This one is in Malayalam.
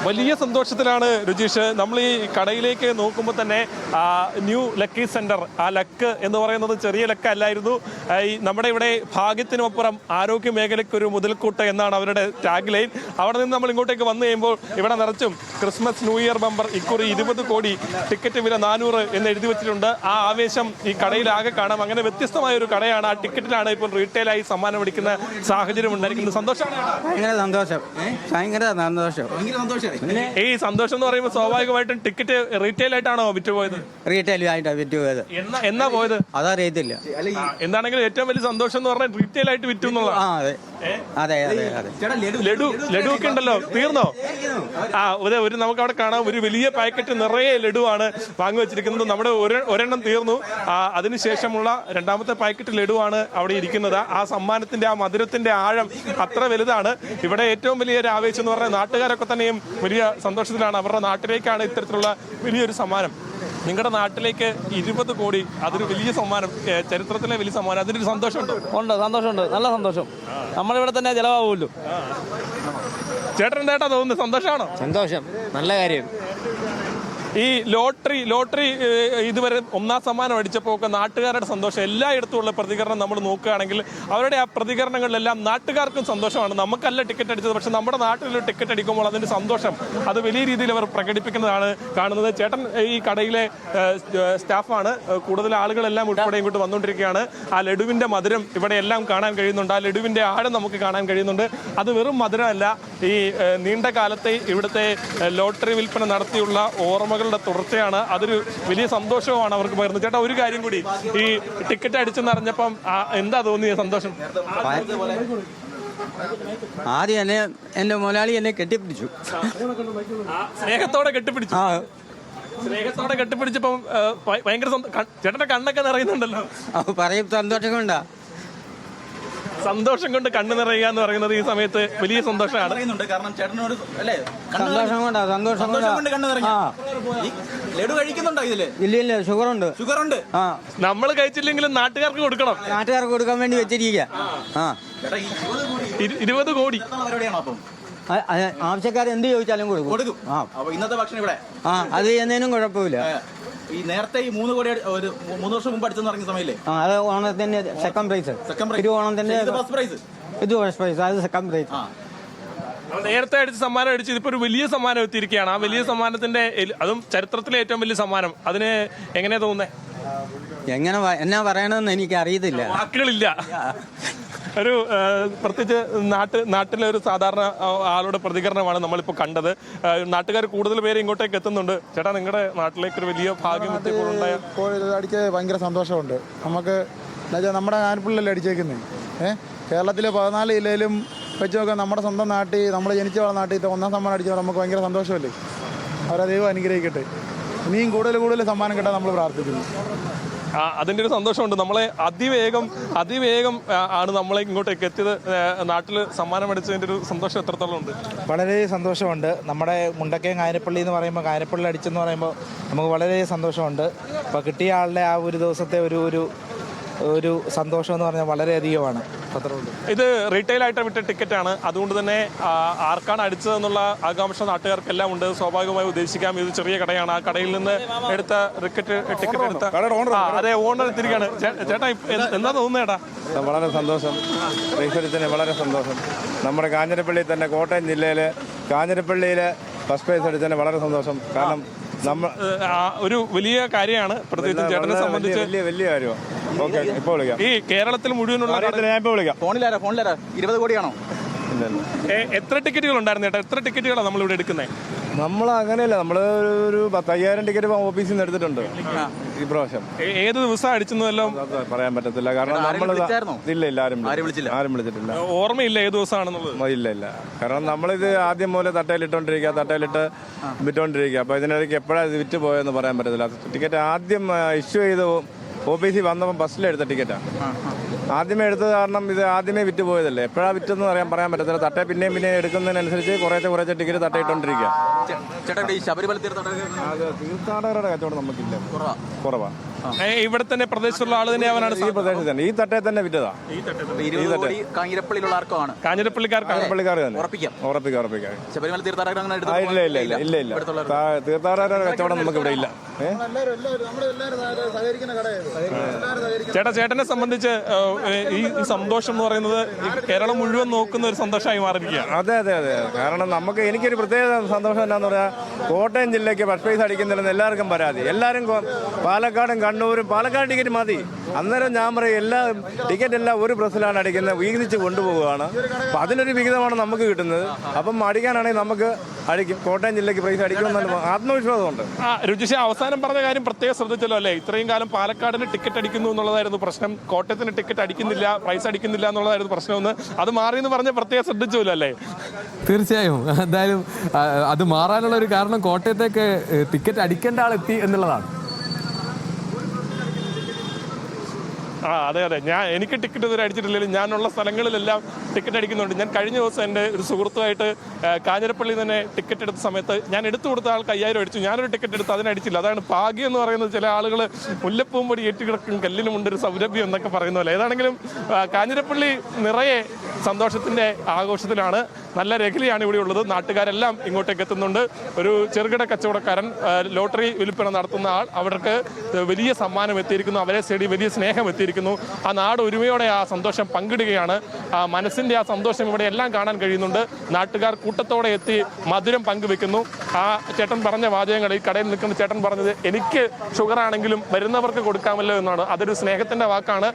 വലിയ സന്തോഷത്തിലാണ് രുചീഷ്. നമ്മൾ ഈ കടയിലേക്ക് നോക്കുമ്പോൾ തന്നെ ന്യൂ ലക്കി സെന്റർ, ആ ലക്ക് എന്ന് പറയുന്നത് ചെറിയ ലക്കല്ലായിരുന്നു. ഈ നമ്മുടെ ഇവിടെ ഭാഗ്യത്തിനുമപ്പുറം ആരോഗ്യ മേഖലയ്ക്ക് ഒരു മുതൽക്കൂട്ട് എന്നാണ് അവരുടെ ടാഗ് ലൈൻ. അവിടെ നിന്ന് നമ്മൾ ഇങ്ങോട്ടേക്ക് വന്നു കഴിയുമ്പോൾ ഇവിടെ നിറച്ചും ക്രിസ്മസ് ന്യൂ ഇയർ ബമ്പർ, ഇക്കുറി 20 കോടി, ടിക്കറ്റ് വില 400 എന്ന് എഴുതി വെച്ചിട്ടുണ്ട്. ആ ആവേശം ഈ കടയിലാകെ കാണാം. അങ്ങനെ വ്യത്യസ്തമായ ഒരു കടയാണ്. ആ ടിക്കറ്റിലാണ് ഇപ്പോൾ റീറ്റെയിലായി സമ്മാനം മേടിക്കുന്ന സാഹചര്യം ഉണ്ടായിരിക്കുന്നത്. സന്തോഷമാണ്. ഈ സന്തോഷം എന്ന് പറയുമ്പോൾ സ്വാഭാവികമായിട്ടും ടിക്കറ്റ് റീറ്റെയിൽ ആയിട്ടാണോ വിറ്റുപോയത്? റീറ്റെയിൽ ആയിട്ടാണ് വിറ്റുപോയത്. എന്നാ പോയത് അതറിയത്തില്ല. എന്താണെങ്കിലും ഏറ്റവും വലിയ സന്തോഷം എന്ന് പറഞ്ഞാൽ റീറ്റെയിൽ ആയിട്ട് വിറ്റു എന്നുള്ളതാണ്. ലഡു ഒക്കെ ഉണ്ടല്ലോ, തീർന്നോ? ഒരു നമുക്ക് അവിടെ കാണാം, ഒരു വലിയ പാക്കറ്റ് നിറയെ ലഡുവാണ് വാങ്ങി വെച്ചിരിക്കുന്നത്. നമ്മുടെ ഒരെണ്ണം തീർന്നു. അതിനുശേഷമുള്ള രണ്ടാമത്തെ പാക്കറ്റ് ലഡുവാണ് അവിടെ ഇരിക്കുന്നത്. ആ സമ്മാനത്തിന്റെ, ആ മധുരത്തിന്റെ ആഴം അത്ര വലുതാണ്. ഇവിടെ ഏറ്റവും വലിയൊരു ആവേശം എന്ന് പറഞ്ഞാൽ നാട്ടുകാരൊക്കെ തന്നെയും വലിയ സന്തോഷത്തിലാണ്. അവരുടെ നാട്ടിലേക്കാണ് ഇത്തരത്തിലുള്ള വലിയൊരു സമ്മാനം. നിങ്ങളുടെ നാട്ടിലേക്ക് 20 കോടി, അതൊരു വലിയ സമ്മാനം, ചരിത്രത്തിലെ വലിയ സമ്മാനം. അതിനൊരു സന്തോഷമുണ്ടോ? ഉണ്ട്, സന്തോഷമുണ്ട്, നല്ല സന്തോഷം. നമ്മളിവിടെ തന്നെ ചെലവാകുമല്ലോ. ചേട്ടൻ എന്തായിട്ടാ തോന്നുന്നത്? സന്തോഷമാണോ? സന്തോഷം, നല്ല കാര്യം. ഈ ലോട്ടറി ഇതുവരെ 1ാം സമ്മാനം അടിച്ചപ്പോൾ ഒക്കെ നാട്ടുകാരുടെ സന്തോഷം, എല്ലായിടത്തുമുള്ള പ്രതികരണം നമ്മൾ നോക്കുകയാണെങ്കിൽ അവരുടെ ആ പ്രതികരണങ്ങളിലെല്ലാം നാട്ടുകാർക്കും സന്തോഷമാണ്. നമുക്കല്ല ടിക്കറ്റ് അടിച്ചത്, പക്ഷെ നമ്മുടെ നാട്ടിലൊരു ടിക്കറ്റ് അടിക്കുമ്പോൾ അതിൻ്റെ സന്തോഷം അത് വലിയ രീതിയിൽ അവർ പ്രകടിപ്പിക്കുന്നതാണ് കാണുന്നത്. ചേട്ടൻ ഈ കടയിലെ സ്റ്റാഫാണ്. കൂടുതൽ ആളുകളെല്ലാം ഉൾപ്പെടെ ഇങ്ങോട്ട് വന്നുകൊണ്ടിരിക്കുകയാണ്. ആ ലഡുവിൻ്റെ മധുരം ഇവിടെ എല്ലാം കാണാൻ കഴിയുന്നുണ്ട്. ആ ലഡുവിൻ്റെ ആഴം നമുക്ക് കാണാൻ കഴിയുന്നുണ്ട്. അത് വെറും മധുരമല്ല, ഈ നീണ്ട കാലത്തെ ഇവിടുത്തെ ലോട്ടറി വിൽപ്പന നടത്തിയുള്ള ഓർമ്മകളുടെ തുടർച്ചയാണ്. അതൊരു വലിയ സന്തോഷവുമാണ് അവർക്ക് പകർന്നത്. ചേട്ടാ, ഒരു കാര്യം കൂടി, ഈ ടിക്കറ്റ് അടിച്ചെന്നറിഞ്ഞപ്പം എന്താ തോന്നിയ സന്തോഷം? ആദ്യം എന്റെ മുതലാളി എന്നെ കെട്ടിപ്പിടിച്ചു, സ്നേഹത്തോടെ കെട്ടിപ്പിടിച്ചപ്പം ഭയങ്കര ചേട്ടന്റെ കണ്ണൊക്കെ നിറയുന്നുണ്ടല്ലോ. പറയും സന്തോഷം കൊണ്ടാ. സന്തോഷം കൊണ്ട് കണ്ണു നിറയുക എന്ന് പറയുന്നത് ഈ സമയത്ത് വലിയ സന്തോഷമാണ്. സന്തോഷം കൊണ്ടാ, സന്തോഷം കൊണ്ടാ. ലഡു കഴിക്കുന്നുണ്ടോ ഇതില്? ഇല്ല, ഷുഗറുണ്ട്. നമ്മൾ കഴിച്ചില്ലെങ്കിലും നാട്ടുകാർക്ക് കൊടുക്കണം. നാട്ടുകാർക്ക് കൊടുക്കാൻ വേണ്ടി വെച്ചിരിക്കുക. 20 കോടി ആവശ്യക്കാർ എന്ത് ചോദിച്ചാലും കൊടുക്കും. ഇന്നത്തെ ഭക്ഷണം ഇവിടെ അത് എന്നതിനും കുഴപ്പമില്ല. ഈ നേരത്തെ ഈ 3 കോടി 3 വർഷം മുമ്പ് അടിച്ചെന്ന് പറഞ്ഞ സമയല്ലേ? അത് ഓണത്തിന്റെ സെക്കൻഡ് പ്രൈസ്. ഓണത്തിന്റെ ഫസ്റ്റ് പ്രൈസ്, ഇത് ഫസ്റ്റ് പ്രൈസ്, അത് സെക്കൻഡ് പ്രൈസ്. നേരത്തെ അടിച്ച് സമ്മാനം അടിച്ച് ഇതിപ്പോ ഒരു വലിയ സമ്മാനം എത്തിയിരിക്കുകയാണ്. ആ വലിയ സമ്മാനത്തിന്റെ, അതും ചരിത്രത്തിലെ ഏറ്റവും വലിയ സമ്മാനം, അതിന് എങ്ങനെയാ തോന്നുന്നത്? എന്നാ പറയണമെന്ന് എനിക്ക് അറിയത്തില്ല, വാക്കുകളില്ല. ഒരു പ്രത്യേകിച്ച് നാട്ടിലെ ഒരു സാധാരണ ആളുടെ പ്രതികരണമാണ് നമ്മളിപ്പോൾ കണ്ടത്. നാട്ടുകാർ കൂടുതൽ പേര് ഇങ്ങോട്ടേക്ക് എത്തുന്നുണ്ട്. ചേട്ടാ, നിങ്ങളുടെ നാട്ടിലേക്ക് ഒരു വലിയ ഭാഗ്യം അടിക്ക് ഭയങ്കര സന്തോഷമുണ്ട് നമുക്ക്. എന്നുവെച്ചാൽ നമ്മുടെ ആനപ്പുള്ളിലല്ലേ അടിച്ചേക്കുന്നത്. കേരളത്തിലെ 14 ജില്ലയിലും വെച്ച് നോക്കാം, നമ്മുടെ സ്വന്തം നാട്ടിൽ, നമ്മൾ ജനിച്ച നാട്ടിൽ 1ാം സമ്മാനം അടിച്ചാൽ നമുക്ക് ഭയങ്കര സന്തോഷമല്ലേ. അവരെ ദൈവം അനുഗ്രഹിക്കട്ടെ. ഇനിയും കൂടുതൽ സമ്മാനം കിട്ടാൻ നമ്മൾ പ്രാർത്ഥിക്കുന്നു. അതിൻ്റെ ഒരു സന്തോഷമുണ്ട്. നമ്മളെ അതിവേഗം ആണ് നമ്മളെ ഇങ്ങോട്ടേക്ക് എത്തിയത്. നാട്ടിൽ സമ്മാനം അടിച്ചതിൻ്റെ ഒരു സന്തോഷം എത്രത്തോളം ഉണ്ട്? വളരെ സന്തോഷമുണ്ട്. നമ്മുടെ മുണ്ടക്കയം കാഞ്ഞിരപ്പള്ളി എന്ന് പറയുമ്പോൾ, കാഞ്ഞിരപ്പള്ളി അടിച്ചെന്ന് പറയുമ്പോൾ നമുക്ക് വളരെ സന്തോഷമുണ്ട്. അപ്പോൾ കിട്ടിയ ആളുടെ ആ ഒരു ദിവസത്തെ ഒരു സന്തോഷം എന്ന് പറഞ്ഞാൽ വളരെയധികമാണ്. ഇത് റീറ്റെയിൽ ആയിട്ട് വിട്ട ടിക്കറ്റാണ്. അതുകൊണ്ട് തന്നെ ആർക്കാണ് അടിച്ചതെന്നുള്ള ആകാംക്ഷ നാട്ടുകാർക്കെല്ലാം ഉണ്ട്. സ്വാഭാവികമായി ഉദ്ദേശിക്കാം, ഇത് ചെറിയ കടയാണ്. ആ കടയിൽ നിന്ന് എടുത്ത ടിക്കറ്റ് എടുത്ത അതെ, ഓണർ എത്തിരിക്കുകയാണ്. ചേട്ടാ, എന്താ തോന്നുന്നത്? ചേട്ടാ, വളരെ സന്തോഷം. ഈശ്വരത്തിന് വളരെ സന്തോഷം. നമ്മുടെ കാഞ്ഞിരപ്പള്ളിയിൽ തന്നെ, കോട്ടയം ജില്ലയിൽ കാഞ്ഞിരപ്പള്ളിയിൽ ഫസ്റ്റ് പ്രൈസ് അടിച്ചതിന് വളരെ സന്തോഷം. കാരണം ഒരു വലിയ കാര്യമാണ്, പ്രത്യേകിച്ച് ചേട്ടനെ സംബന്ധിച്ച് വലിയ കാര്യമാണ്. ഓക്കെ, ഇപ്പോൾ വിളിക്കാം. ഈ കേരളത്തിൽ മുഴുവനുള്ള ഞാൻ ഇപ്പോൾ വിളിക്കാം. ഫോണിലാരാ 20 കോടിയാണോ? എത്ര ടിക്കറ്റുകൾ ഉണ്ടായിരുന്നു ചേട്ടാ? എത്ര ടിക്കറ്റുകളാണ് നമ്മളിവിടെ എടുക്കുന്നത്? നമ്മൾ അങ്ങനെയല്ല, നമ്മൾ ഒരു 10,000 ടിക്കറ്റ് ഓഫീസിൽ നിന്ന് എടുത്തിട്ടുണ്ട് ഈ പ്രാവശ്യം. ഏത് ദിവസം അടിച്ചെന്നെല്ലാം പറയാൻ പറ്റത്തില്ല, കാരണം നമ്മൾ ഇല്ല, ആരും വിളിച്ചിട്ടില്ല. ഓർമ്മയില്ല ഏത് ദിവസമാണെന്നുള്ളത്? ഇല്ല. കാരണം നമ്മളിത് ആദ്യം പോലെ തട്ടയിലിട്ട് വിറ്റോണ്ടിരിക്കുക. അപ്പോൾ ഇതിനിടയ്ക്ക് എപ്പോഴാണ് ഇത് വിറ്റ് പോയെന്ന് പറയാൻ പറ്റത്തില്ല. ടിക്കറ്റ് ആദ്യം ഇഷ്യൂ ചെയ്ത് ഓഫീസിൽ വന്നപ്പോൾ ബസ്സിലെടുത്ത ടിക്കറ്റാണ്. ആദ്യമേ എടുത്തത് കാരണം ഇത് ആദ്യമേ വിറ്റ് പോയതല്ലേ. എപ്പോഴാണ് വിറ്റെന്ന് പറയാൻ പറ്റത്തില്ല. തട്ട പിന്നെയും എടുക്കുന്നതിനനുസരിച്ച് കുറേശ്ശെ ടിക്കറ്റ് തട്ടയിട്ടോണ്ടിരിക്കുക. ശബരിമല തീർത്ഥാടകരുടെ കച്ചവടം നമുക്കില്ല, കുറവാണ്. ഇവിടെ തന്നെ പ്രദേശത്തുള്ള ആള് തന്നെ അവനാണ് ഈ പ്രദേശത്ത് തന്നെ ഈ തട്ടേ തന്നെ വിറ്റതാ. 20 കോടി കാഞ്ഞിരപ്പള്ളിയിലുള്ള ആർക്കാണ് കാഞ്ഞിരപ്പള്ളിക്കാർക്കാണ്. പള്ളിക്കാർ തന്നെ ഉറപ്പിക്കാം. ഉറപ്പിക്കാം. ശബരിമല തീർത്ഥാടകർ അങ്ങനെ എടുത്ത് ഇല്ല. തീർത്ഥാടകരുടെ കച്ചവടം നമുക്ക് ഇവിടെ ഇല്ല. ചേട്ടനെ സംബന്ധിച്ച് ഈ സന്തോഷം എന്ന് പറയുന്നത് കേരളം മുഴുവൻ നോക്കുന്ന ഒരു സന്തോഷമായി മാറിയിരിക്കുകയാണ്. അതെ. കാരണം എനിക്കൊരു പ്രത്യേക സന്തോഷം എന്താന്ന് പറഞ്ഞാൽ കോട്ടയം ജില്ലയ്ക്ക് ഫസ്റ്റ് പ്രൈസ് അടിക്കുന്നില്ലെന്ന് എല്ലാവർക്കും പരാതി. എല്ലാവരും പാലക്കാടും കണ്ണൂരും പാലക്കാട് ടിക്കറ്റ് മതി. അന്നേരം ഞാൻ പറയും ടിക്കറ്റ് എല്ലാം ഒരു പ്രസ്സിലാണ് അടിക്കുന്നത്, വീതിച്ച് കൊണ്ടുപോവുകയാണ്. അപ്പം അതിലൊരു വിഹിതമാണ് നമുക്ക് കിട്ടുന്നത്. അപ്പം അടിക്കാനാണെങ്കിൽ നമുക്ക് അടിക്കും. കോട്ടയം ജില്ലയ്ക്ക് പ്രൈസ് അടിക്കുമെന്നല്ല ആത്മവിശ്വാസമുണ്ട്. രുചിഷ അവസാനം പറഞ്ഞ കാര്യം പ്രത്യേകം ശ്രദ്ധിച്ചല്ലോ അല്ലേ? ഇത്രയും കാലം പാലക്കാടിന് ടിക്കറ്റ് അടിക്കുന്നു എന്നുള്ളതായിരുന്നു പ്രശ്നം, കോട്ടയത്തിന് ടിക്കറ്റ് അടിക്കുന്നില്ല, പ്രൈസ് അടിക്കുന്നില്ല എന്നുള്ളതായിരുന്നു പ്രശ്നമെന്ന്. അത് മാറിയെന്ന് പറഞ്ഞ പ്രത്യേകം ശ്രദ്ധിച്ചല്ലോ അല്ലേ? തീർച്ചയായും. എന്തായാലും അത് മാറാനുള്ള ഒരു കാരണം കോട്ടയത്തേക്ക് ടിക്കറ്റ് അടിക്കേണ്ട ആളെത്തി എന്നുള്ളതാണ്. അതെ. എനിക്ക് ടിക്കറ്റ് ഇതുവരെ അടിച്ചിട്ടില്ലെങ്കിലും ഞാനുള്ള സ്ഥലങ്ങളിലെല്ലാം ടിക്കറ്റ് അടിക്കുന്നുണ്ട്. ഞാൻ കഴിഞ്ഞ ദിവസം എൻ്റെ ഒരു സുഹൃത്തുമായിട്ട് കാഞ്ഞിരപ്പള്ളി തന്നെ ടിക്കറ്റ് എടുത്ത സമയത്ത് ഞാൻ എടുത്തു കൊടുത്ത ആൾക്ക് 5000 അടിച്ചു. ഞാനൊരു ടിക്കറ്റ് എടുത്ത് അതിനടിച്ചില്ല. അതാണ് ഭാഗ്യം എന്ന് പറയുന്നത്. ചില ആളുകൾ മുല്ലപ്പൂവും പൊടി ഏറ്റുകിടക്കും കല്ലിനുമുണ്ടൊരു സൗരഭ്യം എന്നൊക്കെ പറയുന്ന പോലെ. ഏതാണെങ്കിലും കാഞ്ഞിരപ്പള്ളി നിറയെ സന്തോഷത്തിൻ്റെ ആഘോഷത്തിലാണ്. നല്ല രഹലിയാണ് ഇവിടെ ഉള്ളത്. നാട്ടുകാരെല്ലാം ഇങ്ങോട്ടേക്ക് എത്തുന്നുണ്ട്. ഒരു ചെറുകിട കച്ചവടക്കാരൻ, ലോട്ടറി വിൽപ്പന നടത്തുന്ന ആൾ, അവർക്ക് വലിയ സമ്മാനം എത്തിയിരിക്കുന്നു. അവരെ തേടി വലിയ സ്നേഹം എത്തിയിരിക്കുന്നു. ആ നാട് ഒരുമയോടെ ആ സന്തോഷം പങ്കിടുകയാണ്. മനസ്സിൻ്റെ ആ സന്തോഷം ഇവിടെ എല്ലാം കാണാൻ കഴിയുന്നുണ്ട്. നാട്ടുകാർ കൂട്ടത്തോടെ എത്തി മധുരം പങ്കുവെക്കുന്നു. ആ ചേട്ടൻ പറഞ്ഞ വാചകങ്ങൾ, ഈ കടയിൽ നിൽക്കുന്ന ചേട്ടൻ പറഞ്ഞത്, എനിക്ക് ഷുഗർ ആണെങ്കിലും വരുന്നവർക്ക് കൊടുക്കാമല്ലോ എന്നാണ്. അതൊരു സ്നേഹത്തിൻ്റെ വാക്കാണ്.